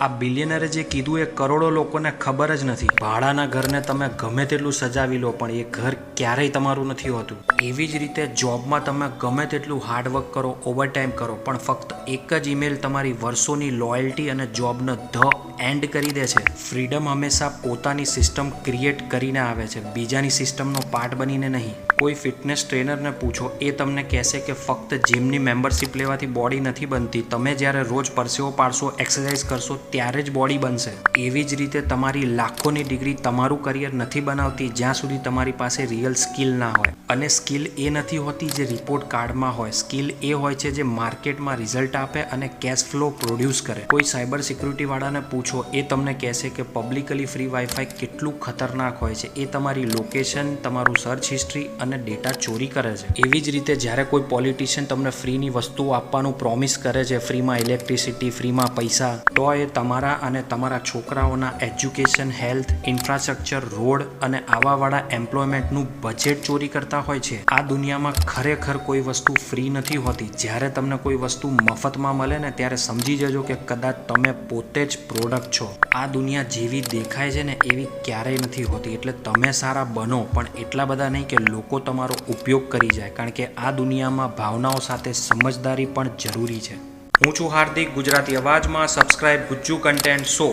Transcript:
આ બિલિયનરે જે કીધું એ કરોડો લોકોને ખબર જ નથી. ભાડાના ઘરને તમે ગમે તેટલું સજાવી લો પણ એ ઘર ક્યારેય તમારું નથી હોતું. એવી જ રીતે જોબમાં તમે ગમે તેટલું હાર્ડવર્ક કરો, ઓવરટાઈમ કરો, પણ ફક્ત એક જ ઈમેલ તમારી વર્ષોની લોયલ્ટી અને જોબનો એન્ડ કરી દે છે. ફ્રીડમ હંમેશા પોતાની સિસ્ટમ ક્રિએટ કરીને આવે છે, બીજાની સિસ્ટમનો પાર્ટ બનીને નહીં. કોઈ ફિટનેસ ટ્રેનરને પૂછો, એ તમને કહેશે કે ફક્ત જીમની મેમ્બરશિપ લેવાથી બોડી નથી બનતી. તમે જ્યારે રોજ પરસેવો પાડશો, એક્સરસાઇઝ કરશો, ત્યારે જ બોડી બનશે. એવી જ રીતે તમારી લાખોની ડિગ્રી તમારું કરિયર નથી બનાવતી જ્યાં સુધી તમારી પાસે રિયલ સ્કિલ ના હોય. અને સ્કિલ એ નથી હોતી જે રિપોર્ટ કાર્ડમાં હોય. સ્કિલ એ હોય છે જે માર્કેટમાં રિઝલ્ટ આપે અને કેશ ફ્લો પ્રોડ્યુસ કરે. કોઈ સાયબર સિક્યુરિટી વાળાને પૂછો, એ તમને કહેશે કે પબ્લિકલી ફ્રી વાઈફાઈ કેટલું ખતરનાક હોય છે. એ તમારી લોકેશન, તમારું સર્ચ હિસ્ટ્રી અને ડેટા ચોરી કરે છે. એવી જ રીતે જ્યારે કોઈ પોલિટિશિયન તમને ફ્રીની વસ્તુઓ આપવાનું પ્રોમિસ કરે છે, ફ્રીમાં ઇલેક્ટ્રિસિટી, ફ્રીમાં પૈસા, તો એ તમારા અને તમારા છોકરાઓના એજ્યુકેશન, હેલ્થ, ઇન્ફ્રાસ્ટ્રક્ચર, રોડ અને આવાવાળા એમ્પ્લોયમેન્ટનું બજેટ ચોરી કરતા હોય છે. આ દુનિયામાં ખરેખર કોઈ વસ્તુ ફ્રી નથી હોતી. જ્યારે તમને કોઈ વસ્તુ મફતમાં મળે ને ત્યારે સમજી જજો કે કદાચ તમે પોતે જ પ્રોડક્ટ છો. આ દુનિયા જેવી દેખાય છે ને એવી ક્યારેય નથી હોતી. એટલે તમે સારા બનો, પણ એટલા બધા નહીં કે લોકો તમારો ઉપયોગ કરી જાય, કારણ કે આ દુનિયામાં ભાવનાઓ સાથે સમજદારી પણ જરૂરી છે. હું છું હાર્દિક, ગુજરાતી અવાજમાં સબસ્ક્રાઇબ ગુજ્જુ કન્ટેન્ટ શો.